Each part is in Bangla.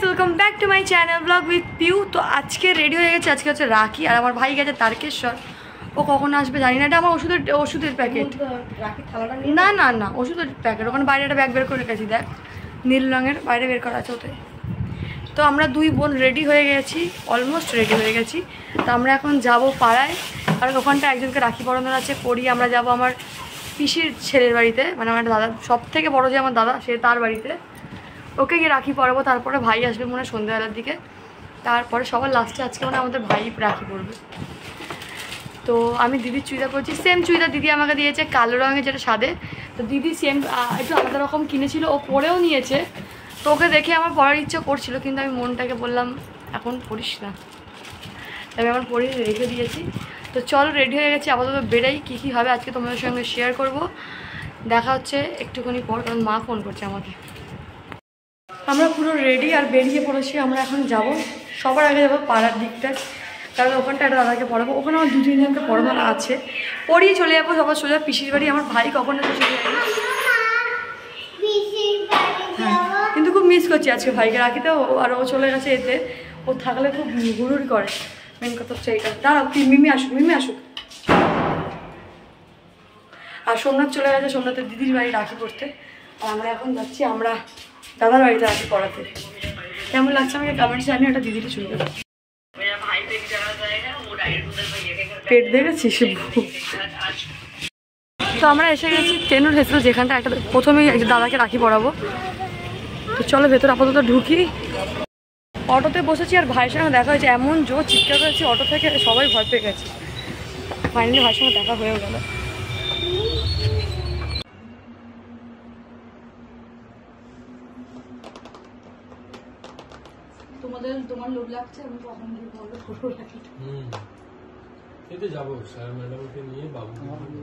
Guys, welcome back to my channel blog with Piu. তো আজকে রেডি হয়ে গেছে, আজকে হচ্ছে রাখি, আর আমার ভাই গেছে তারকেশ্বর। ও কখন আসবে জানি না। এটা আমার ওষুধের প্যাকেট। না না না, ওষুধের প্যাকেট। ওখানে বাইরে একটা ব্যাগ বের করে রেখেছি, দেখ নীল রঙের, বাইরে বের করা আছে ওটাই। তো আমরা দুই বোন রেডি হয়ে গেছি, অলমোস্ট রেডি হয়ে গেছি। তো আমরা এখন যাব পাড়ায়, আর ওখানটা একজনকে রাখি পরানোর আছে, পরিয়ে আমরা যাব আমার পিসির ছেলের বাড়িতে, মানে আমার দাদা সব থেকে বড় যে আমার দাদা, সে তার বাড়িতে। ওকে গিয়ে রাখি পরাবো, তারপরে ভাই আসবে মনে হয় সন্ধ্যাবেলার দিকে, তারপরে সবার লাস্টে আজকে মানে আমাদের ভাই রাখি পরবে। তো আমি দিদির চুড়িদার পরছি, সেম চুড়িদার দিদি আমাকে দিয়েছে কালো রঙের, যেটা সাদে। তো দিদি সেম একটু আলাদা রকম কিনেছিল, ও পরেও নিয়েছে। তো ওকে দেখে আমার পরার ইচ্ছা করছিল, কিন্তু আমি মনটাকে বললাম এখন পরিস না, তবে আমার পরে রেখে দিয়েছি। তো চলো, রেডি হয়ে গেছি, আপাতত বেরাই। কী কী হবে আজকে তোমাদের সঙ্গে শেয়ার করব। দেখা হচ্ছে একটুখানি পর, কারণ মা ফোন করছে আমাকে। আমরা পুরো রেডি আর বেরিয়ে পড়েছি। আমরা এখন যাব, সবার আগে যাবো পাড়ার দিকটায়, কারণ ওখানটা একটা দাদাকে পড়াবো। ওখানে আমার 2-3 জনকে পড়ানোর আছে, পড়িয়ে চলে যাবো সবার সোজা পিসির বাড়ি। আমার ভাই কখন এসে চলে যাবে, কিন্তু খুব মিস করছি আজকে ভাইকে রাখিতে। আর ও চলে গেছে এতে, ও থাকলে খুব হুড়ুড়ি করে। মেন কথা হচ্ছে এইটা। দাঁড়াও, মিমি আসুক। আর সোমনাথ চলে গেছে, সোমনাথের দিদির বাড়ি রাখি পড়তে। আর আমরা এখন যাচ্ছি আমরা দাদার বাড়িতে রাখি পড়াতে। কেমন লাগছে আমাকে কমেন্টস জানি, ওটা দিদিটা শুনবে। পেট দেখেছিস? তো আমরা এসে গেছি টেনুর ভেতরে, যেখানটা একটা প্রথমেই দাদাকে রাখি পরাবো। তো চলো ভেতরে আপাতত ঢুকি। অটোতে বসেছি, আর ভাইয়ের সঙ্গে দেখা হয়েছে, এমন জোর চিৎকার করেছি অটো থেকে, সবাই ভয় পেয়ে গেছে। ফাইনালি ভাইয়ের সঙ্গে দেখা হয়েও গেল। তোমার লোভ লাগছে, আমি কখন গিয়ে বলবো ফটো রাখি। এতে যাবো স্যার ম্যাডামকে নিয়ে বাবু।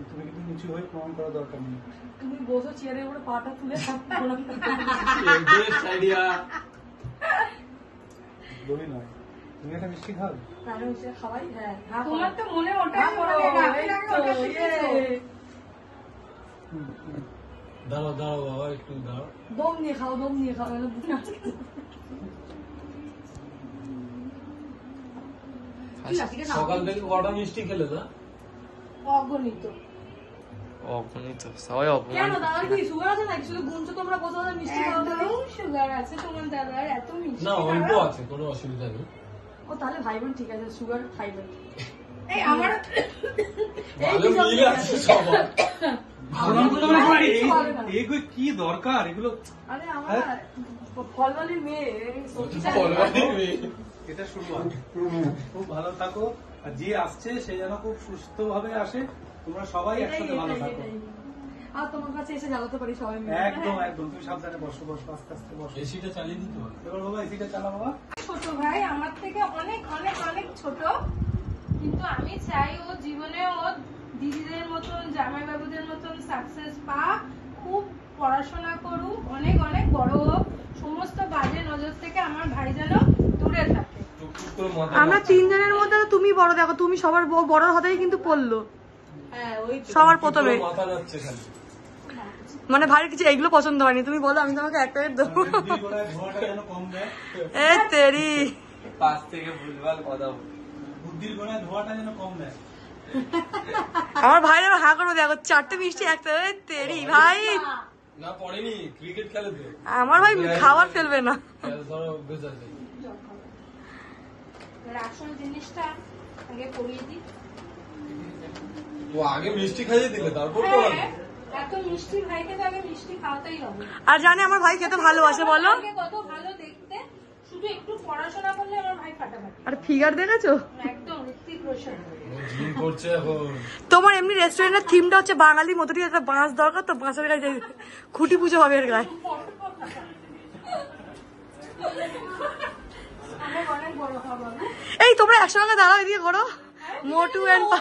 তুমি কিন্তু নিচু হয়ে প্রমাণ করা দরকার নেই। তুমি বসো চেয়ারের উপরে, পাটা তুলে দই নয়, তুমি একটা মিষ্টি খাও। খাওয়াই। হ্যাঁ, তোমার তো মনে ওটা দাঁড়াও বাবা, একটু দাঁড়াও। দম নিয়ে খাও। সকাল থেকে কটা মিষ্টি খেলে না? অগণিত সবাই কেন দাদার কি সুগার আছে নাকি? শুধু গুনছো তোমরা, কত মিষ্টি খাও? সুগার আছে তোমার দাদার, এত মিষ্টি না, অল্প আছে, কোনো অসুবিধা নেই। ও তাহলে ভাই বোন ঠিক আছে, সুগার থাইরয়েড। এই আমার ভালো মিল আছে সবার। কি দরকার এগুলো? আরে আমার ফলবালির মেয়ে, এটা শুরুয়াত। খুব ভালো থাকো, আর যে আসছে সে যেন খুব সুস্থ ভাবে আসে। তোমরা সবাই একসাথে ভালো থাকো। আর তোমার কাছে এসে জ্বালাতে পারি সবাই মিলে। একদম তুমি সাবধানে বসো, আস্তে আস্তে বসো। এসিটা চালিয়ে দিতে হবে। এবার বাবা এসিটা চালা বাবা। ছোট ভাই আমার থেকে অনেক অনেক অনেক ছোট, কিন্তু আমি চাই ও জীবনে ও দিদিদের মতন, জামাইবাবুদের মতন সাকসেস পাক, খুব পড়াশোনা করুক, অনেক অনেক বড় হোক, সমস্ত বাজে নজর থেকে আমার ভাই যেন দূরে থাকে। আমরা 3 জনের মধ্যে তুমি বড়, দেখো তুমি সবার বড় হতেই কিন্তু পড়লো। হ্যাঁ, ওই সবার প্রথমে মাথা যাচ্ছে খালি। মানে ভারী কিছু এইগুলো পছন্দ হয়নি, তুমি বলো আমি তোমাকে একটা দেবো। এ তেরি পাশ থেকে ভুলভাল কথা, বুদ্ধির গোড়ায় ধোয়াটা যেন কম দেয়। আমার ভাই হা করবো, দেখো 4টে মিষ্টি একটা। তেরি ভাই না পড়েনি, ক্রিকেট খেলে তো। আমার ভাই খাবার ফেলবে না। অভ্যেস আছে। আসল জিনিসটা আগে পড়িয়ে দিই। তো আগে মিষ্টি খাইয়ে দিলে তারপর পড়াবে। এত মিষ্টি ভাইকে তো আগে মিষ্টি খাওয়াতেই হবে। আর জানে আমার ভাই খেতে ভালোবাসে, বলো কত ভালো দেখতে, শুধু একটু পড়াশোনা করলে আমার ভাই ফাটাফাটি। আর ফিগার দেখেছো একদম ঋত্বিক রোশন জিম করছে এখন। তোমার এমনি রেস্টুরেন্টের থিমটা হচ্ছে বাঙালি মতোই, একটা বাঁশ দরকার, তো বাঁশের গায়ে খুঁটি পুজো হবে এর গায়ে। অনেক বড় খাবার। এই তোমরা একসঙ্গে দাঁড়াও, এদিকে করো। মোটু এন্ড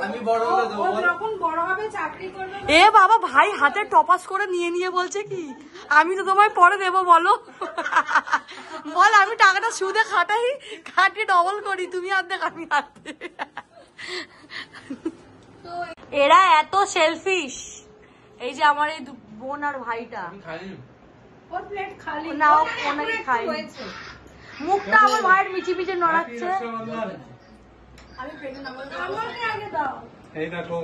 আমি বড় হলে দেবো। যখন বড় হবে চাকরি করবে। এ বাবা, ভাই হাতে টপাস করে নিয়ে বলছে কি আমি তো তোমায় পরে দেবো, বলো বল। আমি টাকাটা সুদে খাটিয়ে ডবল করি, তুমি অর্ধেক আমি অর্ধেক। এরা এত সেলফিশ। এই যে আমার এই বোন আর ভাইটা, ওর প্লেট খালি, না, ও ওর অনেক একটু খায়। রয়েছে। মুখটা আমার ভাইয়ের মিচি মিচি নড়াচ্ছে। আমি পেটে নামাবো। আমাকে আগে দাও। এই দেখো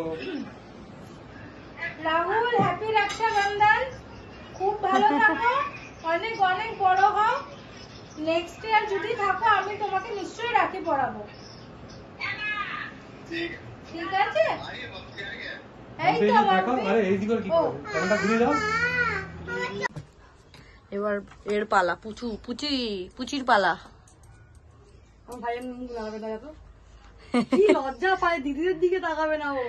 রাহুল, হ্যাপি রক্ষাবন্ধন, খুব ভালো থাকো, অনেক অনেক বড় হও। নেক্সট ইয়ার যদি থাকো আমি তোমাকে নিশ্চয়ই রাখি পরাবো। ঠিক আছে? এই তো আমার আরে এই দিকে কি করবে? ক্যামেরাটা ঘুরে দাও। এবার এর পালা, পুচির পালা। আমার ভাইয়ের মুখ লাগাবে না তো, কি লজ্জা পায়, দিদিদের দিকে তাকাবে না ও।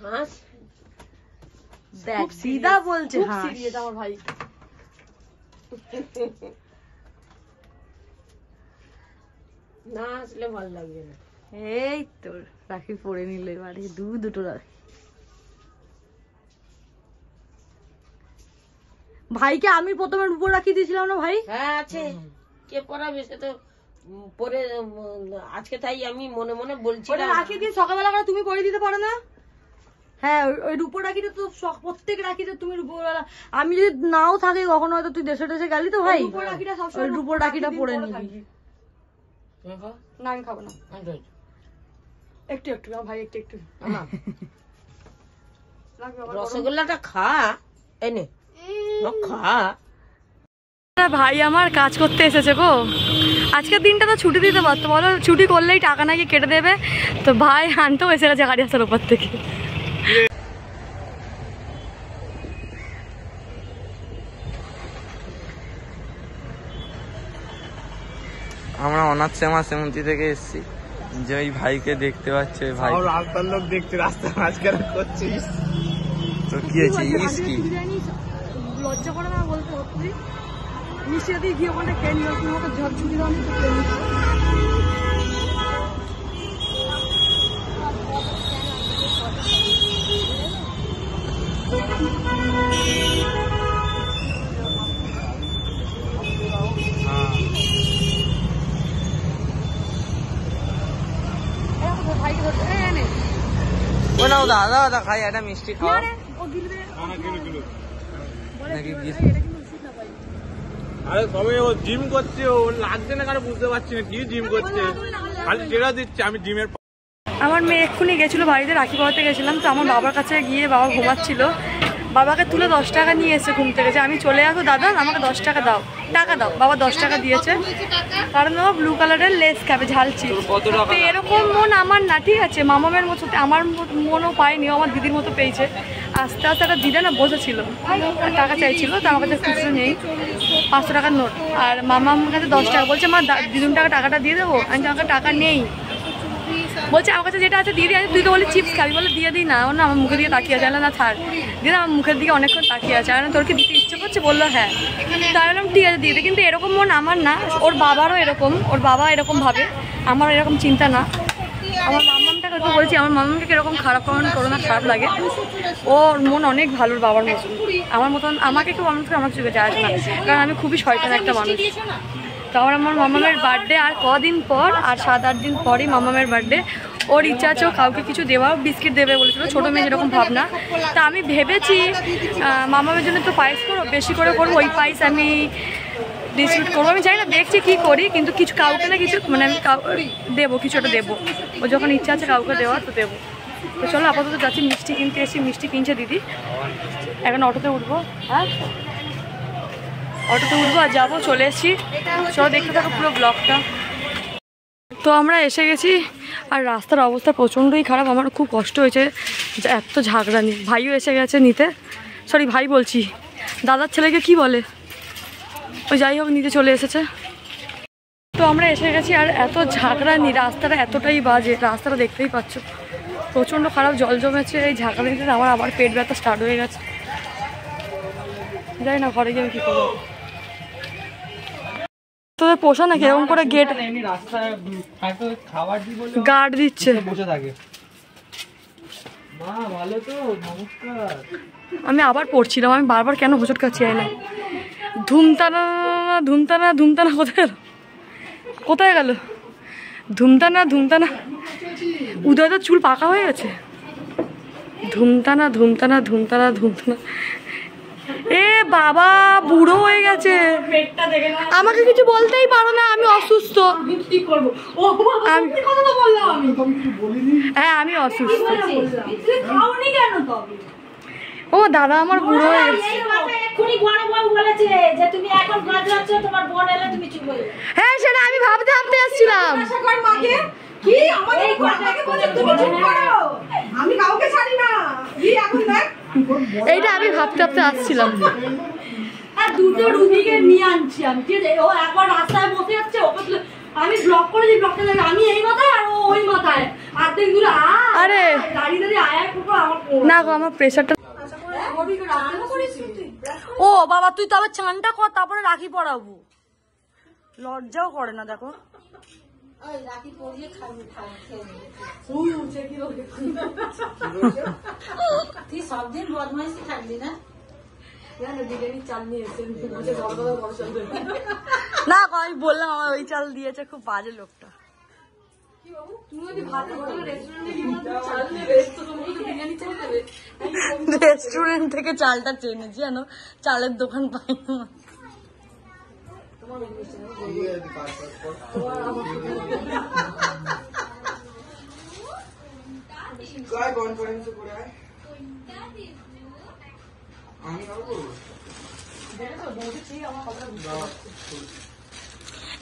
হাস দেখ দিদা বলছে হ্যাঁ সিরিয়াস আমার ভাই। না আসলে ভালো লাগবে না। এই তো রাখি পরে নিল এবারে দুটো রাখি। ভাইকে আমি প্রথমে উপর রাখি দিয়েছিলাম না ভাই? হ্যাঁ আছে, কে পড়াবে সে তো পরে আজকে তাই আমি মনে মনে ওটা বলছিলাম। রাখি দিয়ে সকালবেলা করে তুমি পরে দিতে পারো না? হ্যাঁ ওই রূপোর রাখিটা তো প্রত্যেক রাখিতে তুমি রূপোবেলা, আমি যদি নাও থাকি কখনো হয়তো তুই দেশে দেশে গেলি তো ভাই রূপোর রাখিটা সবসময় রূপোর রাখিটা পরে নিবি। না আমি খাবো না, একটু একটু আমার ভাই একটু একটু রসগোল্লাটা খা, এনে খা। ভাই আমার কাজ করতে এসেছে গো, আজকের দিনটা তো ছুটি দিতে পারতো, বলো ছুটি করলেই টাকা নাকি কেটে দেবে, তো ভাই আনতেও এসে গেছে গাড়ি আসার উপর থেকে। আমরা অনাথ শ্যামা সেমন্তি থেকে এসেছি, যে ওই ভাইকে দেখতে পাচ্ছে, ভাই রাস্তার লোক দেখতে রাস্তার মাঝখানে করছিস তো কি হয়েছে ইস কি লজ্জা করে না বলতে তুই মিশিয়ে দিয়ে গিয়ে ওখানে খেয়ে নিও, তুমি ওকে ঝড় ছুটি দাও নি তো খেয়ে নিচ্ছি। ভাইকে ধরতে এনে ও না দাদা দাদা খাই একটা মিষ্টি খাওয়া ও গিলবে নাকি এটা কিন্তু উচিত না ভাই। আরে সবাই ও জিম করছে, ও লাগছে না কারো বুঝতে পারছি না কি জিম করছে, খালি যেটা দিচ্ছে আমি জিমের। আমার মেয়ে এক্ষুনি গেছিলো বাড়িতে, রাখি পড়াতে গেছিলাম, তো আমার বাবার কাছে গিয়ে বাবা ঘুমাচ্ছিল, বাবাকে তুলে 10 টাকা নিয়ে এসে ঘুম থেকে, যে আমি চলে আসবো দাদা আমাকে 10 টাকা দাও, টাকা দাও। বাবা 10 টাকা দিয়েছে, কারণ বাবা ব্লু কালারের লেস খাবে ঝালছি। তো এরকম মন আমার না, ঠিক আছে মামামের মতো আমার মনও পায়নি, আমার দিদির মতো পেয়েছে। আস্তে আস্তে একটা দিদা না বসেছিল, টাকা চাইছিল, তো আমার কাছে খুচরো নেই, 500 টাকার নোট, আর মামা আমার কাছে 10 টাকা, বলছে মা দিদুন টাকাটা দিয়ে দেবো, আমি আমাকে টাকা নেই, বলছে আমার কাছে যেটা আছে দিয়ে দিই, তুই তো বলি চিপস খাবি, বলে দিয়ে দিই না, না আমার মুখের দিকে তাকিয়ে আছে, না ছাড় দিদি আমার মুখের দিকে অনেকক্ষণ তাকিয়ে আছে, আর তোর কি দিতে ইচ্ছে করছে, বললো হ্যাঁ, তাই বললাম ঠিক আছে দিয়ে দে। কিন্তু এরকম মন আমার না, ওর বাবারও এরকম, ওর বাবা এরকম ভাবে, আমার এরকম চিন্তা না। আমার মামামটাকে তো বলছি, আমার মামামকে কিরকম খারাপ করো না, খারাপ লাগে, ওর মন অনেক ভালো, ওর বাবার মতন, আমার মতন আমাকে কেউ আমার আমার চোখে যায় না, কারণ আমি খুবই শয়তান একটা মানুষ। তো আমার মামামের বার্থডে আর কদিন পর, আর 7-8 দিন পরই মামামের বার্থডে, ওর ইচ্ছা আছে ও কাউকে কিছু দেওয়া, বিস্কিট দেবে বলেছিল, ছোটো মেয়ে যেরকম ভাবনা। তা আমি ভেবেছি মামামের জন্য তো পায়েস করবো, বেশি করে করবো, ওই পায়েস আমি ডিস্ট্রিবিউট করবো, আমি জানি না দেখছি কী করি, কিন্তু কিছু কাউকে না কিছু মানে আমি দেবো, কিছু একটা দেবো, ও যখন ইচ্ছা আছে কাউকে দেওয়ার তো দেবো। তো চলো আপাতত যাচ্ছি, মিষ্টি কিনতে এসেছি, মিষ্টি কিনছে দিদি, এখন অটোতে উঠবো, হ্যাঁ অটোতে উঠবো আর যাবো, চলে এসেছি, চলো দেখতে থাকো পুরো ব্লগটা। তো আমরা এসে গেছি, আর রাস্তার অবস্থা প্রচণ্ডই খারাপ, আমার খুব কষ্ট হয়েছে, এত ঝাগড়ানি। ভাইও এসে গেছে নিতে, সরি ভাই বলছি, দাদার ছেলেকে কি বলে, ওই যাই হোক নিতে চলে এসেছে। তো আমরা এসে গেছি, আর এত ঝাগড়ানি, রাস্তাটা এতটাই বাজে, রাস্তাটা দেখতেই পাচ্ছ প্রচণ্ড খারাপ, জল জমেছে, এই ঝাগড়ানিতে আমার আবার পেট ব্যথা স্টার্ট হয়ে গেছে, যাই না ঘরে গিয়ে কী করবো। তোদের পোষা নাকি এরকম করে গেট গার্ড দিচ্ছে, বসে থাকে। মা ভালো তো, নমস্কার। আমি আবার পড়ছিলাম, আমি বারবার কেন হোঁচট খাচ্ছি না, ধুমতানা ধুমতানা ধুমতানা কোথায় গেল, ধুমতানা ধুমতানা, উদয় তো চুল পাকা হয়ে গেছে। ধুমতানা ধুমতানা ধুমতানা ধুমতানা, এ বাবা বুড়ো হয়ে গেছে, আমাকে কিছু বলতেই পারো না, আমি অসুস্থ। হ্যাঁ আমি অসুস্থ। ও দাদা আমার বুড়ো হয়ে গেছে। হ্যাঁ সেটা আমি ভাবতে ভাবতে আসছিলাম। এইটা আমি ভাবতে ভাবতে আসছিলাম। দুটো রুগীকে নিয়ে আনছি আমি, ঠিক আছে? ও একবার রাস্তায় বসে যাচ্ছে, ওকে আমি ব্লক করেছি, ব্লকটা আমি এই মাথায় আর ও ওই মাথায়, অর্ধেক দূরে আরে দাঁড়িয়ে দাঁড়িয়ে আয়ার পুরো আমার না গো, আমার প্রেশারটা। ও বাবা তুই তবে চানটা কর, তারপরে রাখি পরাবো। লজ্জাও করে না দেখো। তুই সব দিন বদমাইশি থাকবি না? না গো আমি বললাম আমার ওই চাল দিয়েছে, খুব বাজে লোকটা। রেস্টুরেন্ট থেকে চালটা চেনেছি জানো, চালের দোকান পাই না।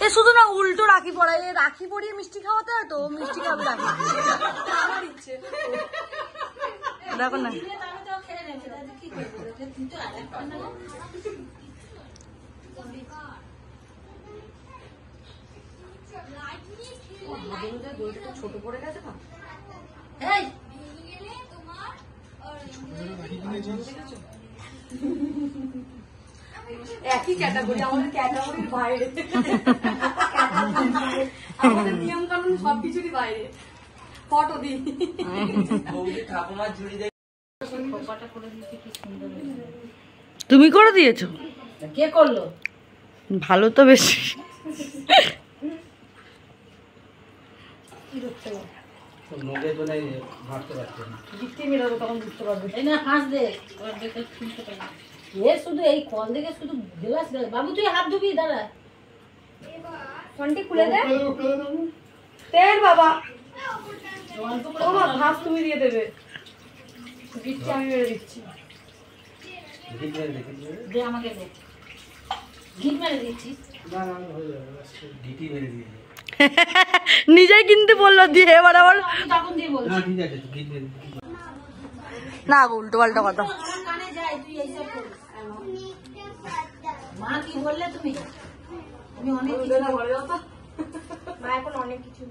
এ শুধু না উল্টো রাখি পড়ায়, রাখি পরিয়ে মিষ্টি খাওয়াতে হয় তো, মিষ্টি খাবে রাখি। দেখো না ছোট পড়ে গেছে না। একই ক্যাটাগরি, আমাদের ক্যাটাগরির বাইরে, আমাদের নিয়ম কানুন সবকিছুরই বাইরে। ফটো দিই তুমি করে দিয়েছো? কে করলো? ভালো তো বেশি। শুধু এই কল দেখে শুধু গেলাস। বাবু তুই হাত ধুবি, দাঁড়া ফোনটি খুলে দে তেল বাবা। ও মা ভাত তুমি দিয়ে দেবে, দিচ্ছি আমি মেরে দিচ্ছি। দে আমাকে দে, ঘি মেরে দিচ্ছিস। নিজেই কিনতে বললো দিয়ে, এবার আবার তখন দিয়ে বল না গো উল্টো পাল্টা কথা। কানে যাই তুই এইসব করিস। মা কি বললে তুমি? আমি অনেক কিছু মা এখন অনেক কিছু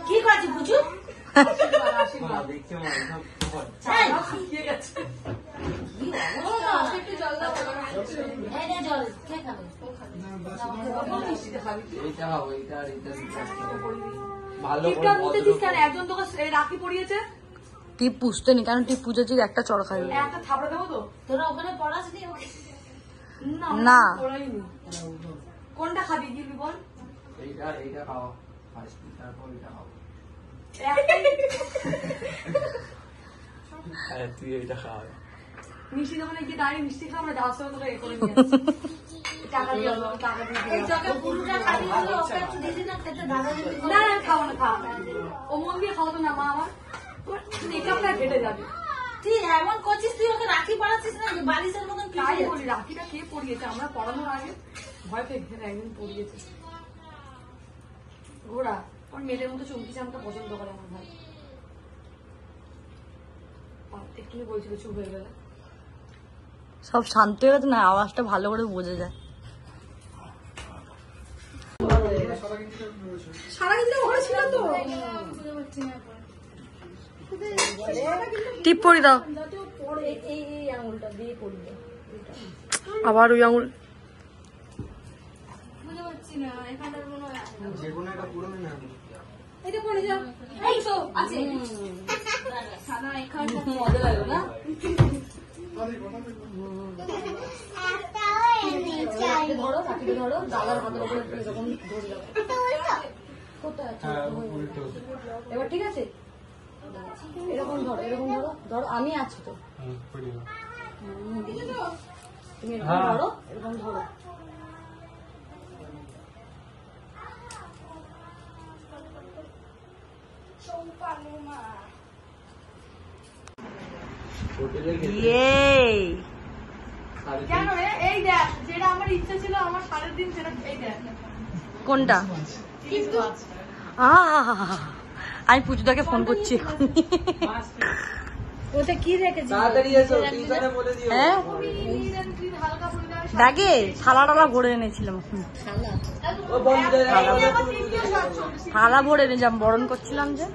কি করছি বুঝু? একজন তোকে রাখি পরিয়েছে, টিপ পুষতে নি, কারণ টিপ পুজেছি একটা চড় খাইবে। একটা থাপড়া দেবো তো? তোরা ওখানে পড়াসনি? না পড়াইনি। কোনটা খাবি দিবি বল? এইটা খাওয়া ফার্স্ট, তারপর এটা খাওয়া। তুই এইটা খাওয়া। মিষ্টি দোকানে গিয়ে দাঁড়িয়ে মিষ্টি খাবো না, যাওয়ার সময় তোকে এ করে নিয়ে আসছি। টাকা দিয়ে টাকা দিয়ে না না খাবো না, খাবো না। ও মন দিয়ে খাওয়াতো না মা আমার, মেকআপটা ঘেটে যাবে। তুই এমন করছিস, তুই ওকে রাখি পড়াচ্ছিস না বালিশের মতন। তাই বলি রাখিটা কে পরিয়েছে, আমরা পড়ানোর আগে ভয় পেয়ে একদিন পরিয়েছে। ঘোড়া ওর মেয়েদের মতো চুমকি চামটা পছন্দ করে আমার ভাই। একটু বলছিল চুপ হয়ে গেলে। সব শান্ত হয়ে গেছে না, আওয়াজটা ভালো করে বোঝা যায়। টিপ পরি দাও, আবার ওই আঙুল। ধরো রাখিটা ধরো, দাদার হাতের উপরে এরকম ধরে যাবে। কোথায় আছে? এবার ঠিক আছে, এরকম ধরো, এরকম ধরো, ধরো আমি আছি তো, তুমি এরকম ধরো, এরকম ধরো। কেন রে? এই দেখ, যেটা আমার ইচ্ছা ছিল আমার সারের দিন, সেটা এই দেখ। কোনটা? আমি পুজোদাকে ফোন করছি এখন। ওটা কি রেখেছি? হ্যাঁ ব্যাগে থালা টালা ভরে এনেছিলাম, থালা ভরে এনেছিলাম, বরণ করছিলাম যে।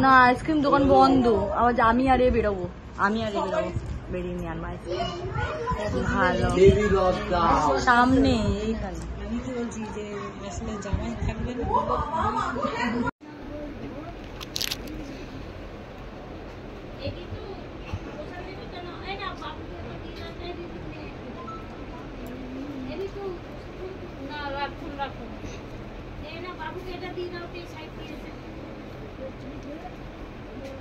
না আইসক্রিম দোকান বন্ধ, আবার আমি আর এ বেরোবো, বেরিয়ে নি আর মায়ের ভালো সামনে এইখানে।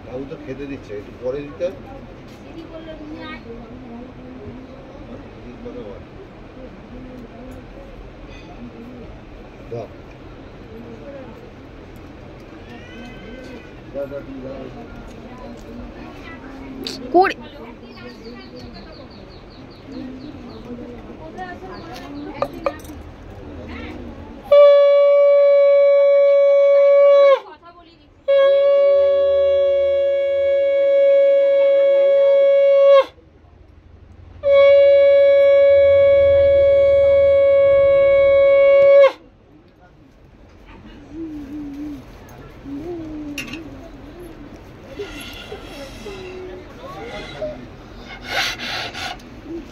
বাবু তো খেতে দিচ্ছে, একটু পরে দিতে করে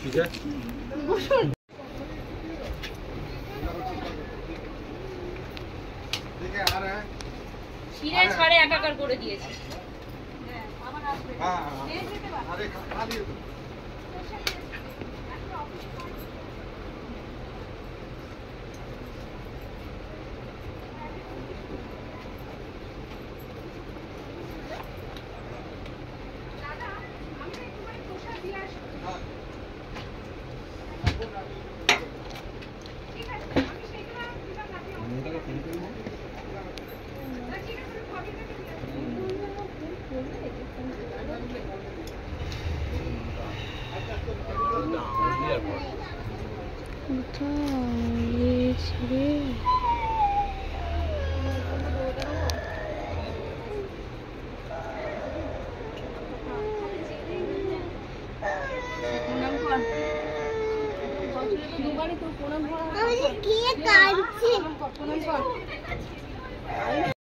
ঠিক আছে। শিরে ছাড়ে একাকার করে দিয়েছে। কি কাটছি